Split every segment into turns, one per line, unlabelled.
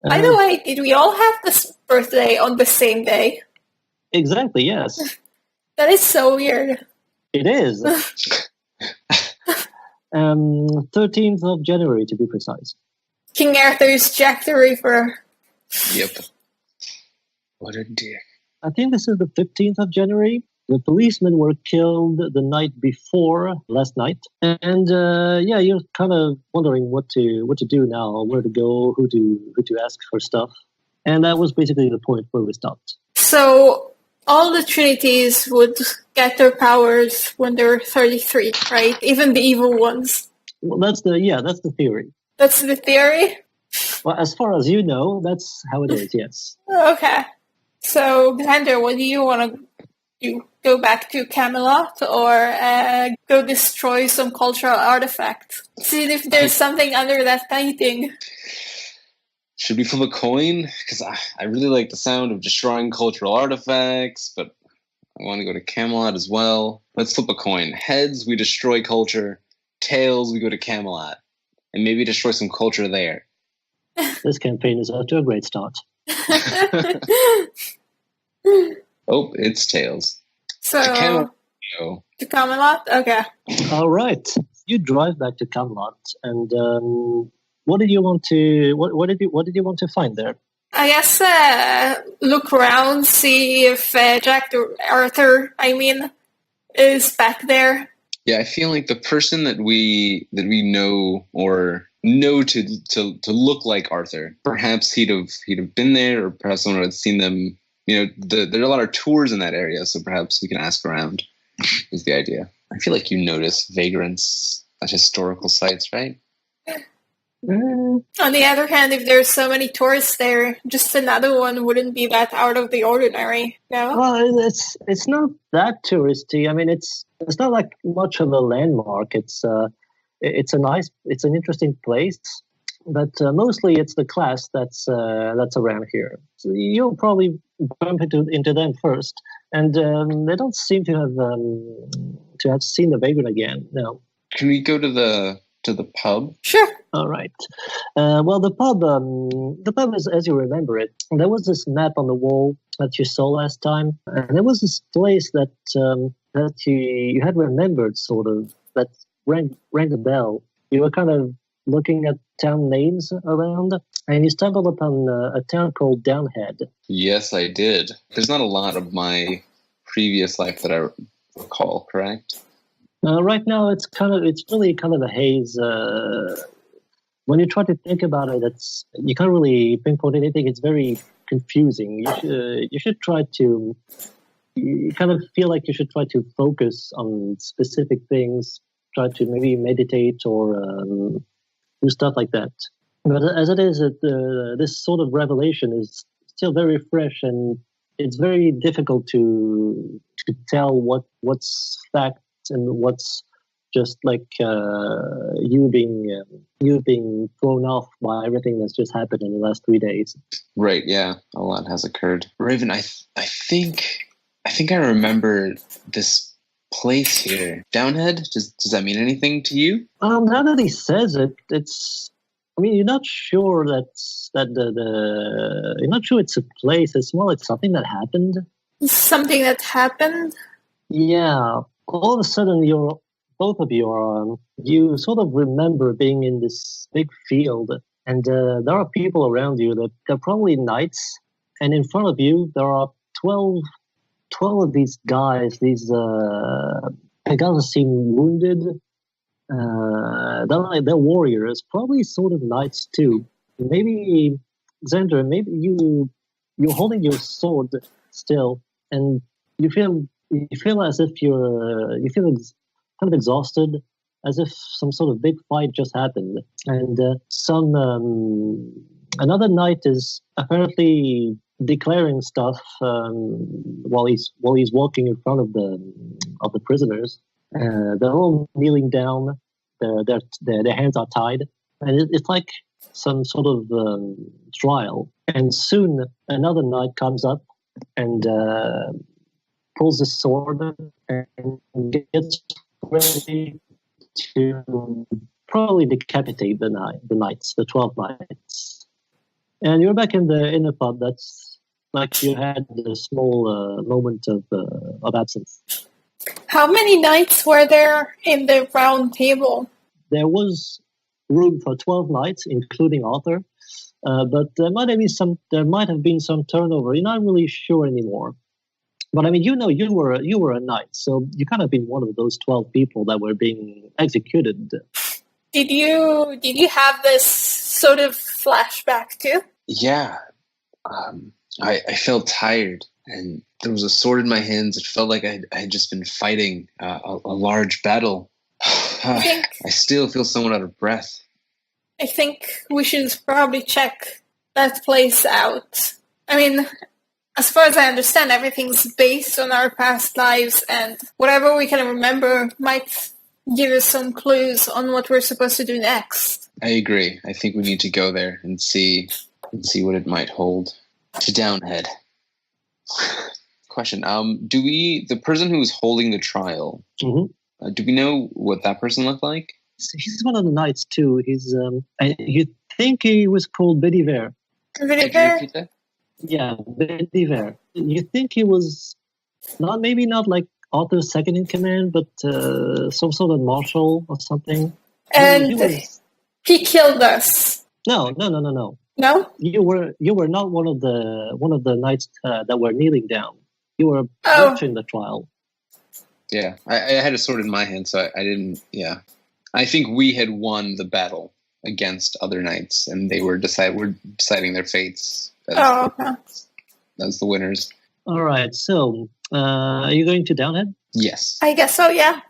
By the way, did we all have this birthday on the same day?
Exactly, yes.
That is so weird.
It is. 13th of January, to be precise.
King Arthur's Jack the Ripper.
Yep. What a dick.
I think this is the 15th of January. The policemen were killed the night before last night, and you're kind of wondering what to do now, where to go, who to ask for stuff, and that was basically the point where we stopped.
So all the Trinities would get their powers when they're 33, right? Even the evil ones.
Well, that's the theory.
That's the theory?
Well, as far as you know, that's how it is. Yes.
Okay. So, Xander, what do you want to do? Go back to Camelot or go destroy some cultural artifact? See if there's something under that painting.
Should we flip a coin? Because I really like the sound of destroying cultural artifacts, but I want to go to Camelot as well. Let's flip a coin. Heads, we destroy culture. Tails, we go to Camelot. And maybe destroy some culture there.
This campaign is off to a great start.
Oh, it's Tails.
So,
to Camelot.
To Camelot? Okay.
All right. You drive back to Camelot, and what did you want to find there?
I guess look around, see if Arthur is back there.
Yeah, I feel like the person that we know or know to look like Arthur, perhaps he'd have been there, or perhaps someone had seen them. You know, there are a lot of tours in that area, so perhaps we can ask around. Is the idea? I feel like you notice vagrants at historical sites, right?
On the other hand, if there's so many tourists there, just another one wouldn't be that out of the ordinary, no?
Well, it's not that touristy. I mean, it's not like much of a landmark. It's an interesting place, but mostly it's the class that's around here. So you'll probably bump into them first, and they don't seem to have seen the vagrant again. No.
Can we go to the pub?
Sure.
All right. Well, the pub is, as you remember it, there was this map on the wall that you saw last time, and there was this place that you had remembered, sort of, that rang a bell. You were kind of looking at town names around, and you stumbled upon a town called Downhead.
Yes, I did. There's not a lot of my previous life that I recall, correct?
Right now, it's really kind of a haze. When you try to think about it, you can't really pinpoint anything. It's very confusing. You should try to. You kind of feel like you should try to focus on specific things. Try to maybe meditate or do stuff like that. But as it is, this sort of revelation is still very fresh, and it's very difficult to tell what's fact and what's just like you being thrown off by everything that's just happened in the last 3 days.
Right. Yeah, a lot has occurred. Raven, I think I remember this place here. Downhead. Does that mean anything to you?
Now that he says it, you're not sure you're not sure it's a place. It's more like something that happened.
Something that happened?
Yeah. All of a sudden, both of you you sort of remember being in this big field, and there are people around you that they're probably knights, and in front of you there are 12 of these guys. These guys seem wounded. They're warriors, probably sort of knights too. Maybe Xander, maybe you're holding your sword still, and you feel as if you feel kind of exhausted, as if some sort of big fight just happened, and another knight is apparently declaring stuff while he's walking in front of the prisoners. They're all kneeling down. Their hands are tied, and it's like some sort of trial. And soon another knight comes up and pulls his sword and gets ready to probably decapitate the 12 knights. And you're back in the pub. That's like you had a small moment of absence.
How many knights were there in the round table?
There was room for 12 knights, including Arthur, but there might have been some turnover. You're not really sure anymore. But I mean, you were a knight, so you kind of been one of those 12 people that were being executed.
Did you have this sort of flashback too?
Yeah. I felt tired, and there was a sword in my hands. It felt like I had just been fighting a large battle. I still feel somewhat out of breath.
I think we should probably check that place out. I mean, as far as I understand, everything's based on our past lives, and whatever we can remember might give us some clues on what we're supposed to do next.
I agree. I think we need to go there and see what it might hold. To Downhead. Question: the person who was holding the trial?
Mm-hmm.
Do we know what that person looked like?
He's one of the knights too. He's you think he was called Bediver?
Bediver?
Yeah, Bediver. You think he was maybe not like Arthur's second in command, but some sort of marshal or something.
And he killed us.
No.
No?
You were not one of the knights that were kneeling down. You were watching the trial.
Yeah, I had a sword in my hand, so I didn't. Yeah, I think we had won the battle against other knights, and they were deciding their fates as the winners.
All right. So, are you going to Downhead?
Yes.
I guess so. Yeah.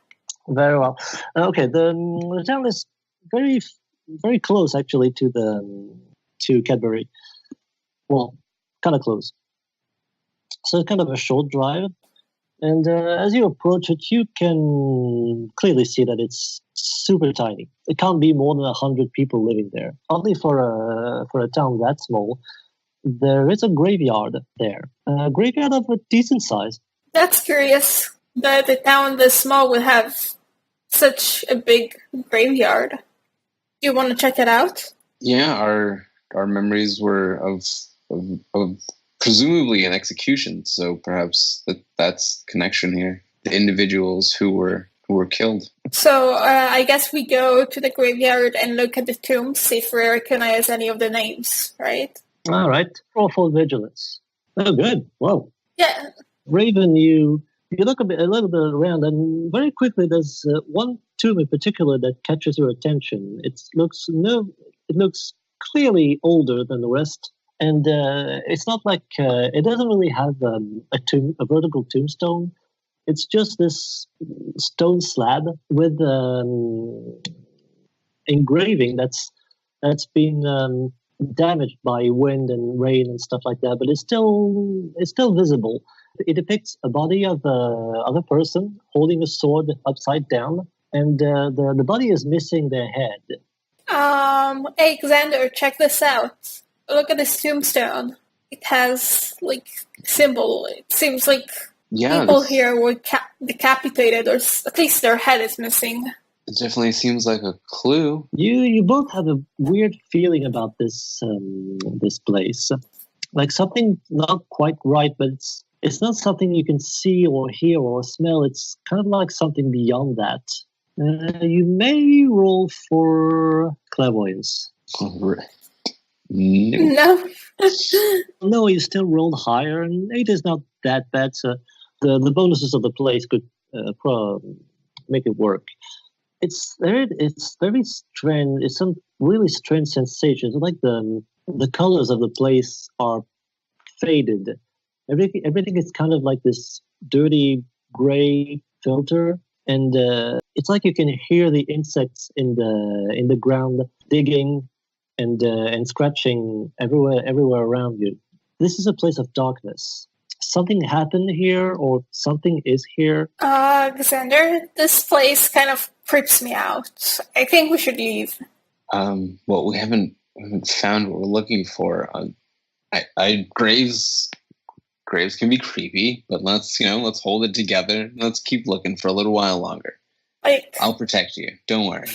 Very well. Okay. The town is very, very close, actually, to Cadbury. Well, kind of close. So it's kind of a short drive. And as you approach it, you can clearly see that it's super tiny. It can't be more than 100 people living there. Only for a town that small, there is a graveyard there. A graveyard of a decent size.
That's curious that a town this small would have such a big graveyard. Do you want to check it out?
Yeah, our memories were of presumably an execution, so perhaps that's connection here. The individuals who were killed.
So I guess we go to the graveyard and look at the tombs, see if we recognize any of the names, right?
All right. Roll for vigilance. Oh, good. Whoa.
Yeah.
Raven, you look a little bit around, and very quickly there's one tomb in particular that catches your attention. It looks clearly older than the rest. And it's not like it doesn't really have a vertical tombstone. It's just this stone slab with engraving that's been damaged by wind and rain and stuff like that. But it's still visible. It depicts a body of a person holding a sword upside down, and the body is missing their head.
Hey, Xander, check this out. Look at this tombstone. It has, symbol. It seems like people here were decapitated, or at least their head is missing.
It definitely seems like a clue.
You both have a weird feeling about this place. Like something not quite right, but it's not something you can see or hear or smell. It's kind of like something beyond that. You may roll for clairvoyance.
Right.
No.
No, you still rolled higher, and 8 is not that bad. So the bonuses of the place could make it work. It's very strange. It's some really strange sensations. Like the colors of the place are faded. Everything is kind of like this dirty gray filter, and it's like you can hear the insects in the ground digging and scratching everywhere around you. This is a place of darkness. Something happened here, or something is here.
Xander, this place kind of creeps me out. I think we should leave.
Well, we haven't found what we're looking for. Graves can be creepy, but let's hold it together. Let's keep looking for a little while longer. I'll protect you. Don't worry.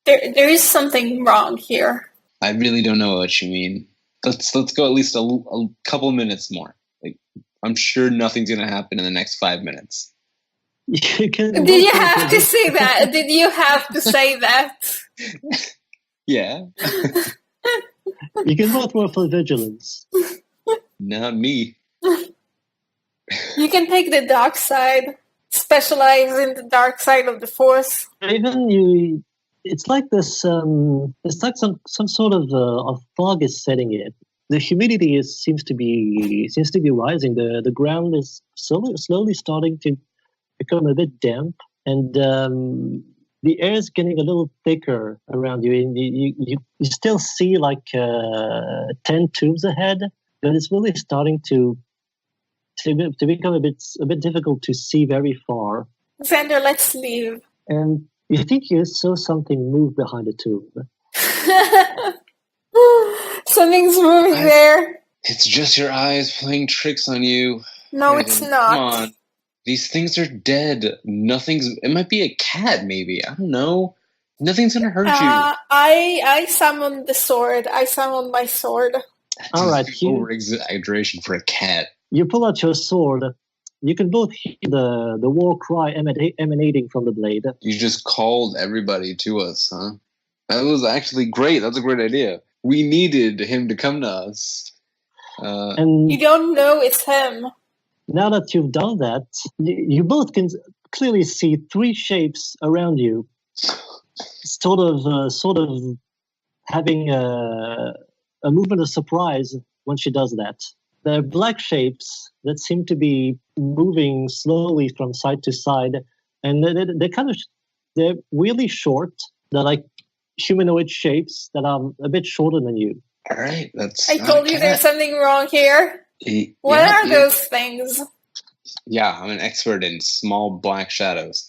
There is something wrong here.
I really don't know what you mean. let's go at least a couple minutes more. Like, I'm sure nothing's gonna happen in the next 5 minutes.
You can
Did
both
you
roll
have
for
to say that? Did you have to say that?
Yeah,
You can both roll for vigilance.
not me.
You can take the dark side. Specialize in the dark side of the force.
Even you, it's like this. It's like some sort of fog is setting in. The humidity seems to be rising. The ground is slowly starting to become a bit damp, and the air is getting a little thicker around you. And you still see like 10 tubes ahead, but it's really starting to become a bit difficult to see very far.
Xander, let's leave.
And you think you saw something move behind the tube.
Something's moving there.
It's just your eyes playing tricks on you.
No,
Raven,
it's not.
Come on. These things are dead. It might be a cat, maybe. I don't know. Nothing's gonna hurt you.
I summoned the sword. I summoned my sword.
That's
All right,
over exaggeration for a cat.
You pull out your sword. You can both hear the war cry emanating from the blade.
You just called everybody to us, huh? That was actually great. That's a great idea. We needed him to come to us.
And
You don't know it's him.
now that you've done that, you both can clearly see three shapes around you, sort of having a movement of surprise when she does that. They're black shapes that seem to be moving slowly from side to side, and they're really short. They're like humanoid shapes that are a bit shorter than you.
All right, that's.
I told you there's something wrong here. What are those things?
Yeah, I'm an expert in small black shadows.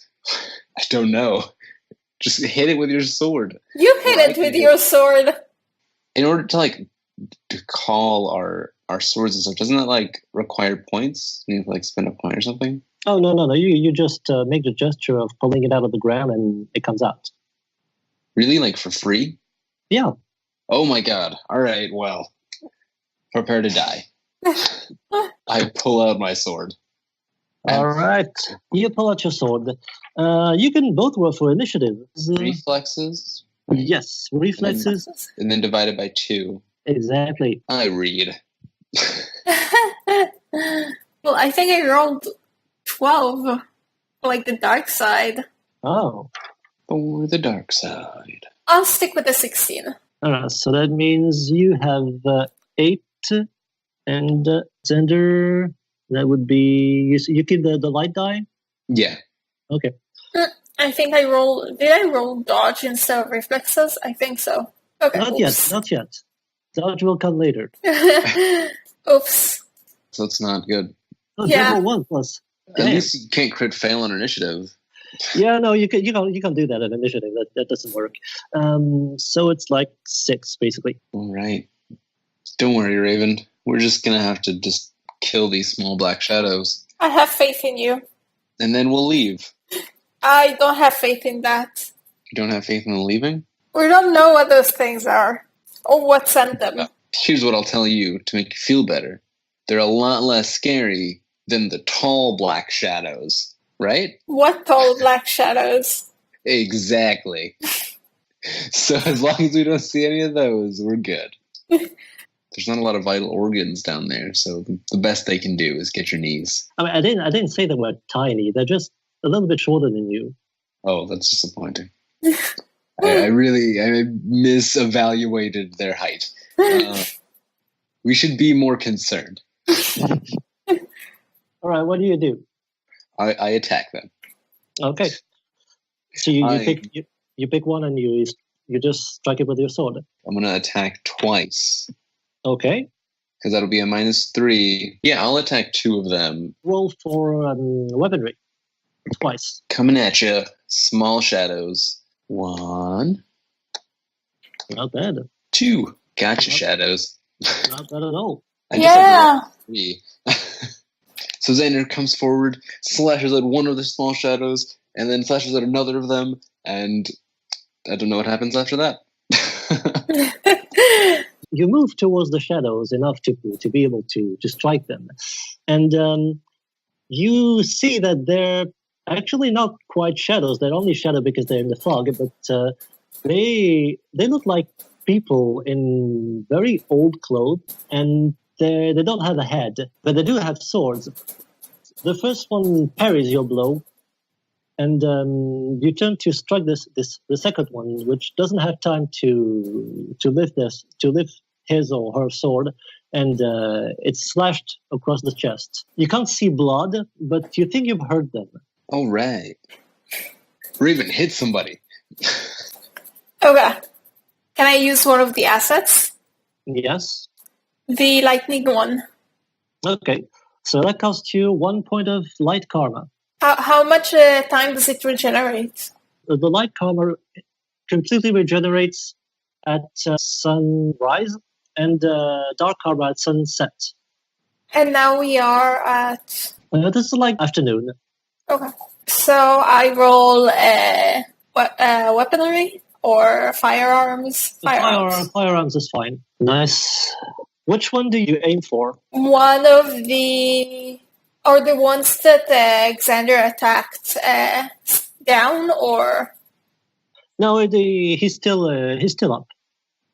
I don't know. Just hit it with your sword.
You hit it with your sword.
In order to call our swords and stuff, doesn't that require points? You need to spend a point or something?
Oh no! You just make the gesture of pulling it out of the ground and it comes out.
Really, for free?
Yeah.
Oh my god! All right, well, prepare to die. I pull out my sword.
All right, you pull out your sword. You can both roll for initiative.
Reflexes.
Yes, reflexes.
And then divided by 2.
Exactly.
I read.
Well, I think I rolled 12. Like the dark side.
Oh.
Or the dark side.
I'll stick with the 16.
All right, so that means you have 8, and Xander, that would be you keep the light die.
Yeah.
Okay.
I think I rolled. Did I roll dodge instead of reflexes? I think so. Okay.
Not yet. Dodge will come later.
Oops.
So it's not good.
Oh,
Yeah.
Double 1 plus.
At least you can't crit fail on initiative.
Yeah, no, you can do that at initiative. That doesn't work. So it's like 6 basically.
All right. Don't worry, Raven. We're just gonna have to just kill these small black shadows,
I have faith in you.
and then we'll leave.
I don't have faith in that.
You don't have faith in the leaving?
We don't know what those things are or what sent them.
Here's what I'll tell you to make you feel better. They're a lot less scary than the tall black shadows, right?
What tall black shadows?
Exactly. So as long as we don't see any of those, we're good. There's not a lot of vital organs down there, so the best they can do is get your knees.
I mean, I didn't say they were tiny. They're just a little bit shorter than you.
Oh, that's disappointing. I misevaluated their height. We should be more concerned.
All right, what do?
I attack them.
Okay. So you pick one and you just strike it with your sword.
I'm going to attack twice.
Okay.
Because that'll be a -3. Yeah, I'll attack 2 of them.
Roll for weaponry. Twice.
Coming at you. Small shadows. 1.
Not bad.
2. Gotcha, shadows.
Not bad at all.
Yeah.
3. So Xander comes forward, slashes at one of the small shadows, and then slashes at another of them, and I don't know what happens after that.
you move towards the shadows enough to be able to strike them, and you see that they're actually not quite shadows. They're only shadow because they're in the fog, but they look like people in very old clothes, and they don't have a head, but they do have swords. The first one parries your blow, and you turn to strike the second one, which doesn't have time to lift his or her sword, and it's slashed across the chest. You can't see blood, but you think you've hurt them.
All right. Raven, hit somebody.
Okay. Can I use one of the assets?
Yes.
The lightning one.
Okay. So that costs you 1 point of light karma.
How much time does it regenerate?
The light karma completely regenerates at sunrise, and dark karma at sunset.
And now we are at...
This is like afternoon.
Okay. So I roll weaponry or firearms?
Firearms is fine. Nice. Which one do you aim for?
One of the... Or the ones that Xander attacked down, or...
No, he's still up.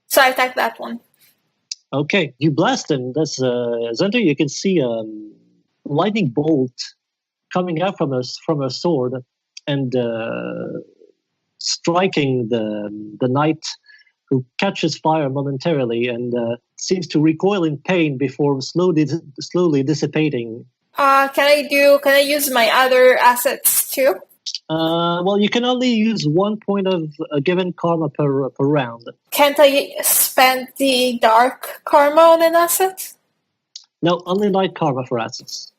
So I attack that one.
Okay, you blast him. That's Xander. You can see a lightning bolt coming out from a sword and striking the knight, who catches fire momentarily and seems to recoil in pain before slowly dissipating.
Can I use my other assets too?
Well, you can only use 1 point of a given karma per round.
Can't I spend the dark karma on an asset?
No, only light karma for assets.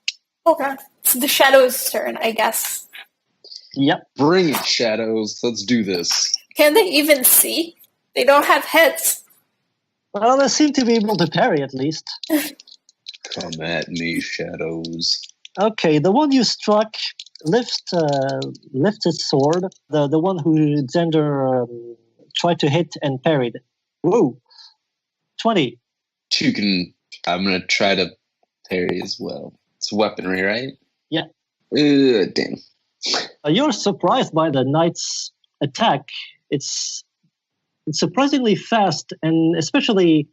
Okay. It's the Shadow's turn, I guess.
Yep.
Bring it, shadows. Let's do this.
Can they even see? They don't have heads.
Well, they seem to be able to parry at least.
Come at me, shadows.
Okay, the one you struck lifts its sword. The one who Xander tried to hit and parried. Whoa, 20.
I'm gonna try to parry as well. It's weaponry, right?
Yeah.
Damn.
You're surprised by the knight's attack. It's surprisingly fast, and especially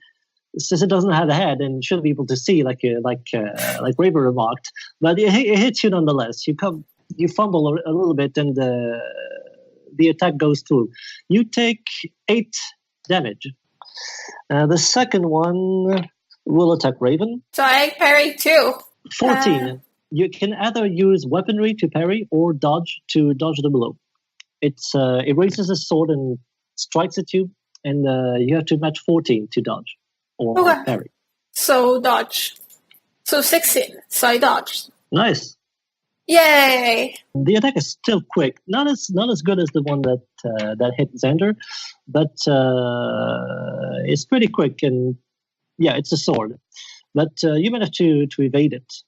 since it doesn't have a head and shouldn't be able to see, like Raven remarked. But it hits you nonetheless. You fumble a little bit, and the attack goes through. You take 8 damage. The second one will attack Raven.
So I parry too.
14. You can either use weaponry to parry or dodge to dodge the blow. It raises a sword and strikes at you, and you have to match 14 to dodge or parry.
So dodge. So 16. So I dodged.
Nice.
Yay!
The attack is still quick. Not as good as the one that hit Xander, but it's pretty quick, and yeah, it's a sword. But you managed to evade it.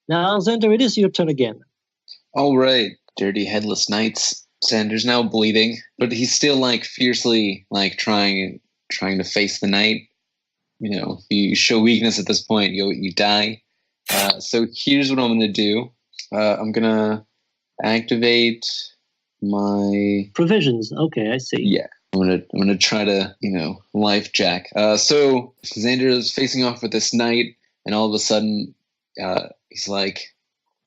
Now, Xander, it is your turn again.
All right, dirty headless knights. Xander's now bleeding, but he's still fiercely trying to face the knight. You know, if you show weakness at this point, you die. So here's what I'm gonna do. I'm gonna activate my
provisions. Okay, I see.
Yeah, I'm gonna try to life jack. So Xander is facing off with this knight, and all of a sudden, he's like,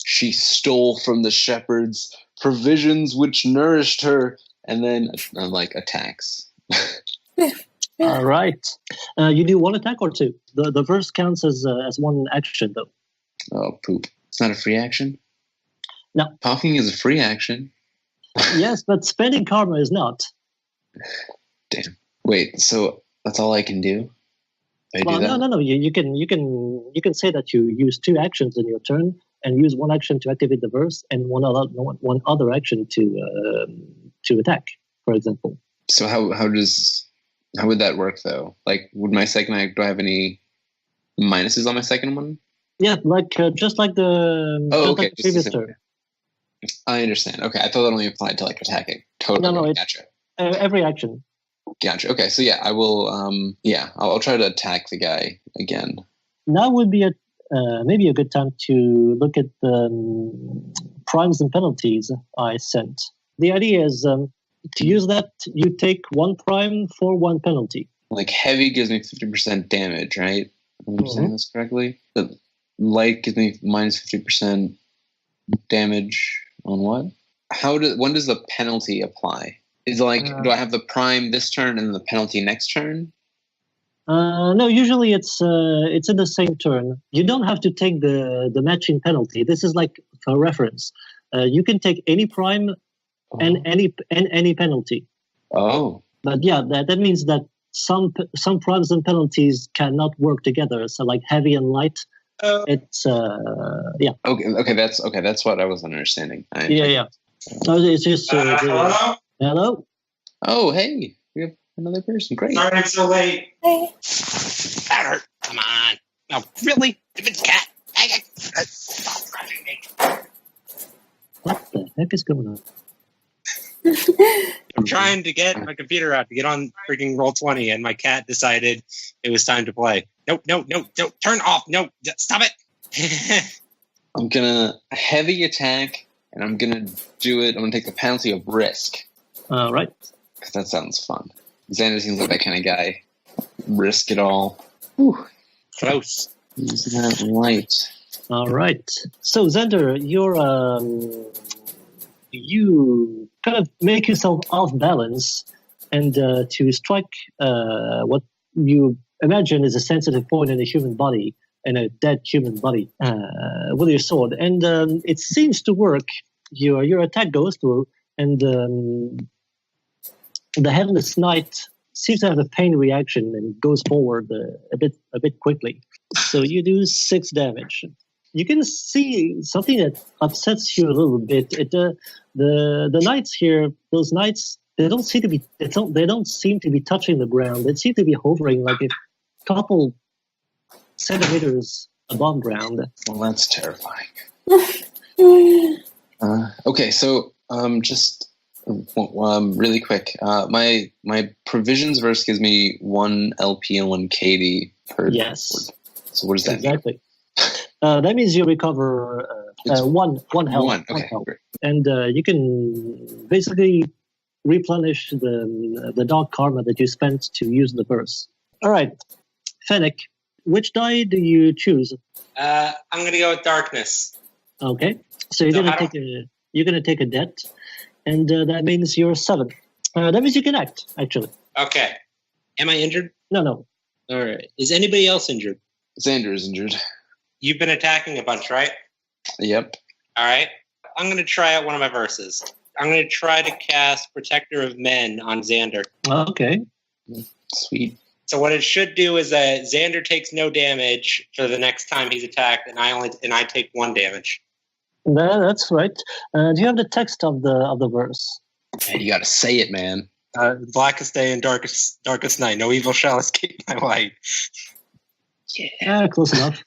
"She stole from the shepherds provisions which nourished her," and then attacks.
All right. You do 1 attack or 2. The verse counts as 1 action, though.
Oh, poop. It's not a free action?
No.
Talking is a free action.
Yes, but spending karma is not.
Damn. Wait, so that's all I can do?
No. You can say that you use 2 actions in your turn and use 1 action to activate the verse and one other action to attack, for example.
So how would that work though? Would my second act, do I have any minuses on my second one?
Yeah, just like the
okay,
like the previous turn.
I understand. Okay, I thought that only applied to attacking. Totally.
No,
gotcha.
Every action.
Gotcha. Okay, so yeah, I will. I'll try to attack the guy again.
Now would be maybe a good time to look at the primes and penalties I sent. The idea is to use that, you take 1 prime for 1 penalty.
Like heavy gives me 50% damage, right? Am I saying this correctly? The light gives me minus 50% damage on what? When does the penalty apply? Is it like, do I have the prime this turn and the penalty next turn?
No, usually it's in the same turn. You don't have to take the matching penalty. This is like for reference. You can take any prime and any penalty.
Oh.
But yeah, that means that some primes and penalties cannot work together. So like heavy and light, it's yeah.
Okay, that's what I was understanding.
Yeah. No, it's just
hello.
Hello.
Oh, hey, we have another person. Great.
Sorry I'm so late.
Hey.
That hurt. Come on. No, really? If it's cat. Stop crushing me.
What the heck is going on?
I'm trying to get my computer out to get on freaking Roll20, and my cat decided it was time to play. No, don't turn off. No, stop it.
I'm gonna heavy attack, and I'm gonna do it. I'm gonna take the penalty of risk.
All right.
Because that sounds fun. Xander seems like that kind of guy. Risk it all. Whew.
Close.
Use that light.
All right. So Xander, you kind of make yourself off balance, and to strike what you imagine is a sensitive point in a human body, in a dead human body, with your sword, and it seems to work. Your attack goes through, and the Headless Knight seems to have a pain reaction and goes forward a bit quickly. So you do 6 damage. You can see something that upsets you a little bit. The knights here, those knights, they don't seem to be touching the ground. They seem to be hovering like a couple centimeters above ground.
Well, that's terrifying. Okay, so just really quick. My provisions verse gives me 1 LP and 1 KD per.
Yes.
So what does that
exactly? That means you recover one health.
One. Okay,
health.
great.
And you can basically replenish the dark karma that you spent to use the verse. All right, Fennec, which die do you choose?
I'm gonna go with darkness.
Okay, so you're gonna take a debt, and that means you're 7. That means you can act, actually.
Okay. Am I injured?
No.
All right. Is anybody else injured?
Xander is injured.
You've been attacking a bunch, right?
Yep.
All right. I'm going to try out one of my verses. I'm going to try to cast Protector of Men on Xander.
Okay.
Sweet.
So what it should do is that Xander takes no damage for the next time he's attacked, and I take 1 damage.
That's right. Do you have the text of the verse?
Man, you got to say it, man.
Blackest day and darkest night. No evil shall escape my light.
Yeah, close enough.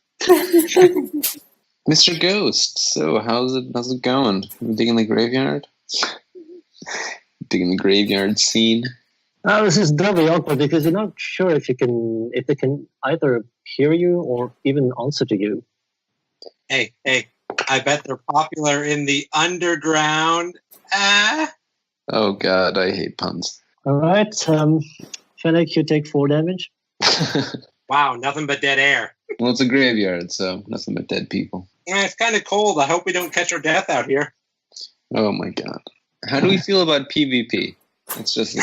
Mr. Ghost, so how's it going? You digging the graveyard? Digging the graveyard scene?
This is doubly awkward because you're not sure if they can either hear you or even answer to you.
Hey, I bet they're popular in the underground.
Oh God, I hate puns.
All right, Fennec, you take 4 damage.
Wow, nothing but dead air.
Well, it's a graveyard, so nothing but dead people.
Yeah, it's kind of cold. I hope we don't catch our death out here.
Oh my God. How do we feel about PvP? It's just...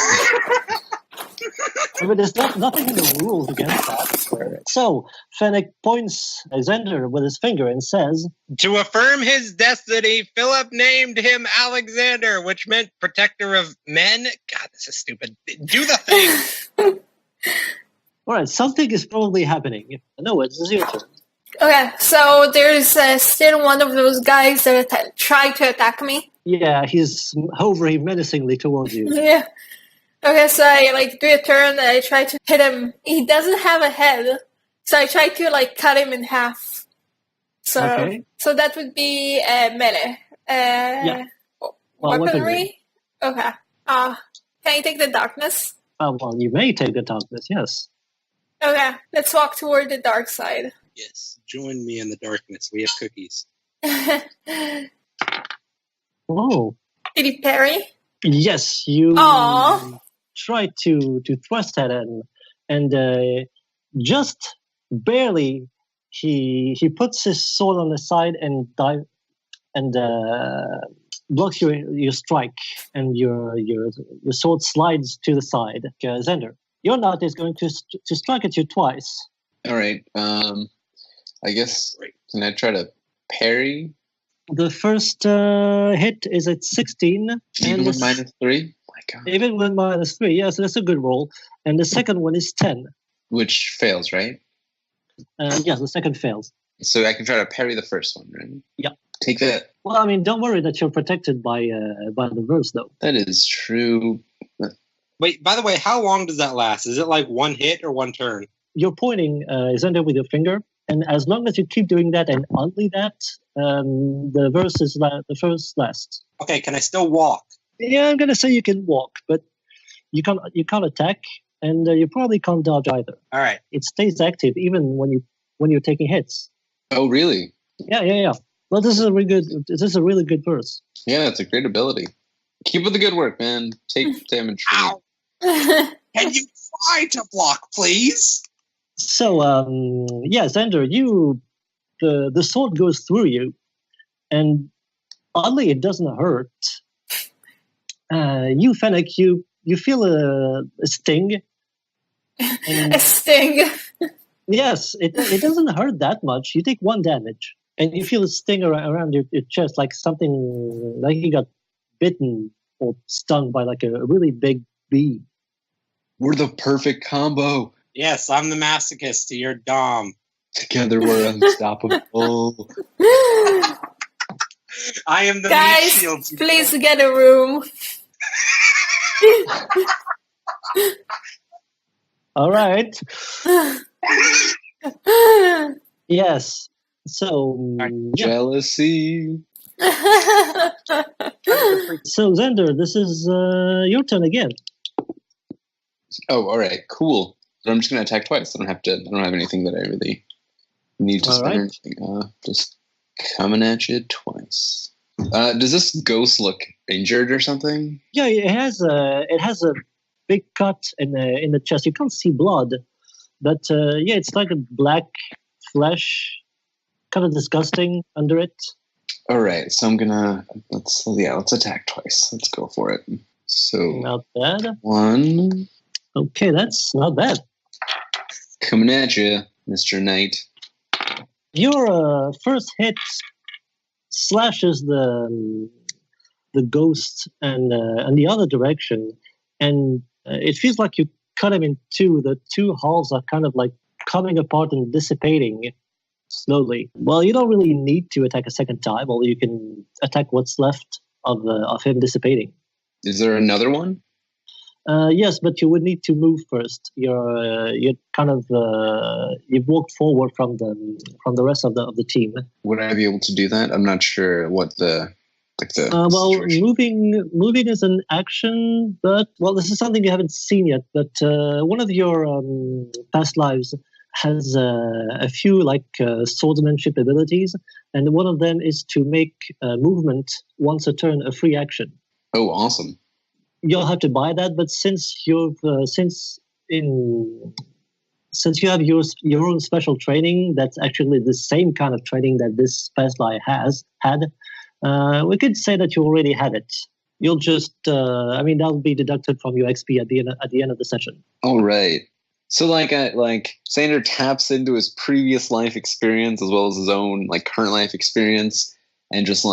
I mean, there's nothing in the rules against that. So, Fennec points at Xander with his finger and says,
To affirm his destiny, Philip named him Alexander, which meant protector of men. God, this is stupid. Do the thing.
all right, something is probably happening. No, it's your turn.
Okay, so there's still one of those guys that tried to attack me.
Yeah, he's hovering menacingly towards you.
Yeah. Okay, so I do a turn and I try to hit him. He doesn't have a head, so I try to cut him in half. So
Okay.
so that would be melee.
Yeah. Well,
Weaponry? Okay. Can I take the darkness?
Well, you may take the darkness, yes.
Okay, let's walk toward the dark side.
Yes, join me in the darkness. We have cookies.
Did
Oh,
he parry?
yes, you
Aw.
try to thrust at him, and just barely he puts his sword on the side and blocks your strike, and your sword slides to the side. Xander, your knot is going to strike at you twice.
All right. I guess can I try to parry?
The first hit is at 16.
Even
and
with -3? My God.
Even with -3, yes, that's a good roll. And the second one is 10.
Which fails, right?
Yes, the second fails.
So I can try to parry the first one, right?
Yeah.
Take that.
Well, I mean, don't worry that you're protected by the verse, though.
That is true.
Wait, by the way, how long does that last? Is it like one hit or one turn?
You're pointing Xander with your finger, and as long as you keep doing that and only that, the verse is the first lasts.
Okay, can I still walk?
Yeah, I'm gonna say you can walk, but you can't attack, and you probably can't dodge either.
All right.
It stays active even when you're taking hits.
Oh, really?
Yeah. Well, this is a really good verse.
Yeah, it's a great ability. Keep up the good work, man. Take damage.
Ow! Can you try to block, please?
So, Xander, the sword goes through you, and oddly, it doesn't hurt. You, Fennec, you feel a sting.
A sting.
Yes, it doesn't hurt that much. You take 1 damage, and you feel a sting around your chest, like something like you got bitten or stung by like a really big bee.
We're the perfect combo.
Yes, I'm the masochist to your dom.
Together we're unstoppable.
I am the meat
Guys,
shield.
please get a room.
All right. Yes. So,
Jealousy.
So Xander, this is your turn again.
Oh, all right, cool. So I'm just gonna attack twice. I don't have anything that I really need to
All
spend
right.
anything. Just coming at you twice. Does this ghost look injured or something?
Yeah, it has a big cut in the chest. You can't see blood, but it's like a black flesh, kind of disgusting under it.
All right, so I'm gonna let's attack twice. Let's go for it. So
Not bad.
1
Okay, that's not bad.
coming at you, Mr. Knight.
Your first hit slashes the ghost and the other direction, and it feels like you cut him in two. The two halves are kind of like coming apart and dissipating slowly. Well, you don't really need to attack a second time, although you can attack what's left of him dissipating.
Is there another one?
Yes, but you would need to move first. You're kind of you've walked forward from the rest of the team.
Would I be able to do that? I'm not sure what the
Well,
situation.
moving is an action, but this is something you haven't seen yet. But one of your past lives has a few swordsmanship abilities, and one of them is to make movement once a turn a free action.
Oh, awesome!
You'll have to buy that, but since you have your own special training, that's actually the same kind of training that this past life had. We could say that you already had it. You'll just, that'll be deducted from your XP at the end of the session.
All right. So Xander taps into his previous life experience as well as his own current life experience, and just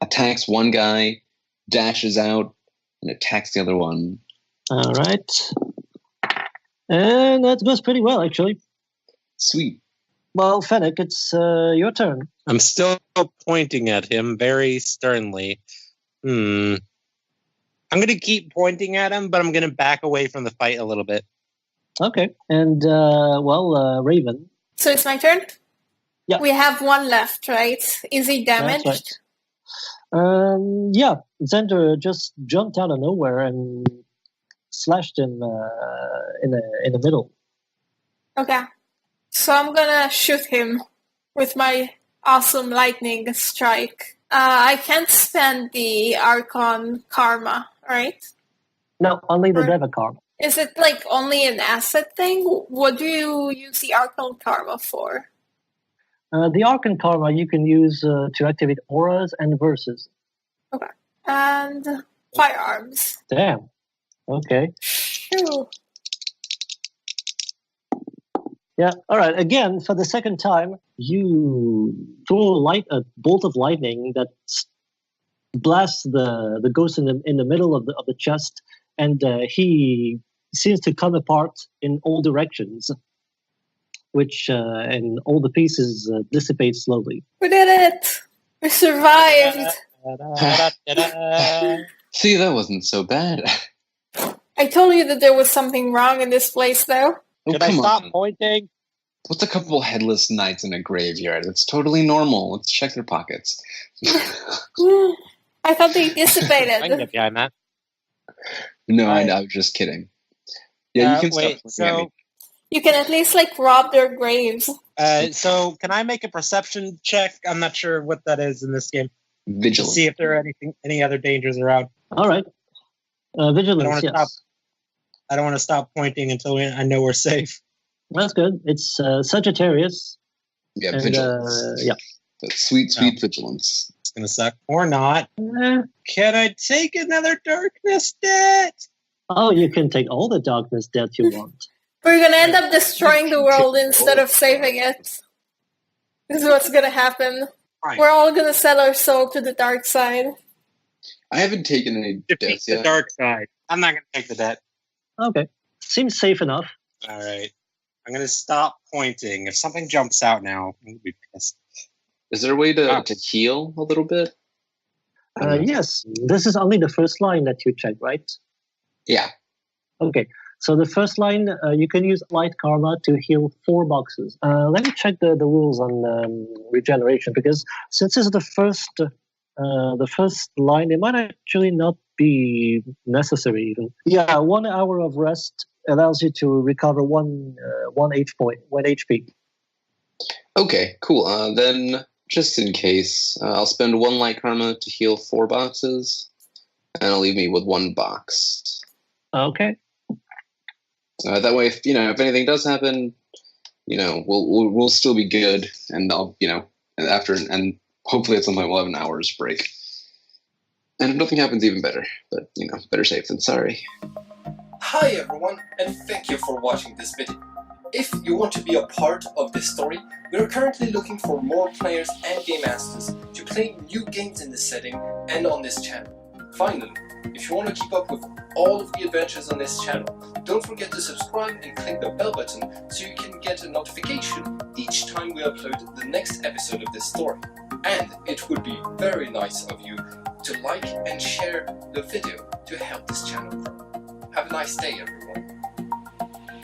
attacks one guy, dashes out, and attacks the other one.
All right, and that goes pretty well actually.
Sweet.
Well, Fennec, it's your turn.
I'm still pointing at him very sternly. I'm going to keep pointing at him, but I'm going to back away from the fight a little bit.
Okay, and Raven.
So it's my turn?
Yeah.
We have one left, right? Is he damaged?
That's right. Yeah, Xander just jumped out of nowhere and slashed him in the middle.
Okay. So I'm gonna shoot him with my awesome lightning strike. I can't spend the Archon Karma, right?
No, only the
Or-
Deva Karma.
Is it like only an asset thing? What do you use the Archon Karma for?
The Archon Karma you can use to activate auras and verses.
Okay. And firearms.
Damn. Okay.
Phew.
Yeah. All right. Again, for the second time, you throw a bolt of lightning that blasts the ghost in the middle of the chest, and he seems to come apart in all directions, which and all the pieces dissipate slowly.
We did it! We survived!
See, that wasn't so bad.
I told you that there was something wrong in this place, though.
Oh,
Should I
come
stop
on.
pointing?
What's a couple headless knights in a graveyard? It's totally normal. Let's check their pockets.
I thought they
I can
dissipated.
get behind that.
No,
Right.
I was just kidding. Yeah, you can
wait,
stop looking at me.
You can at least, like, rob their graves.
So can I make a perception check? I'm not sure what that is in this game. To
Vigilant.
see if there are any other dangers around.
All right. Vigilance. Yes.
I don't want to stop pointing until I know we're safe.
That's good. It's Sagittarius.
Yeah,
And,
vigilance.
yeah.
That sweet vigilance.
It's gonna suck or not.
Eh.
Can I take another darkness debt?
Oh, you can take all the darkness that you want.
We're gonna end up destroying the world instead of saving it. This is what's gonna happen.
Fine.
We're all gonna sell our soul to the dark side.
I haven't taken any
Defeat
deaths
the
yet.
dark side. I'm not gonna take the debt.
Okay. Seems safe enough.
All right. I'm gonna stop pointing. If something jumps out now, I'm gonna be pissed.
Is there a way to,
Ah.
to heal a little bit? I don't know.
Yes. This is only the first line that you check, right?
Yeah.
Okay. So the first line, you can use light karma to heal 4 boxes. Let me check the rules on regeneration, because since this is the first line, it might actually not be necessary even. Yeah, 1 hour of rest allows you to recover one HP.
Okay, cool. Then, just in case, I'll spend 1 light karma to heal 4 boxes, and it'll leave me with 1 box.
Okay.
That way, if anything does happen, we'll still be good, and I'll, and hopefully at some point we'll have an hour's break. And if nothing happens, even better. But better safe than sorry.
Hi everyone, and thank you for watching this video. If you want to be a part of this story, we are currently looking for more players and game masters to play new games in this setting and on this channel. Finally, if you want to keep up with all of the adventures on this channel, don't forget to subscribe and click the bell button so you can get a notification each time we upload the next episode of this story. And it would be very nice of you to like and share the video to help this channel grow. Have a nice day, everyone.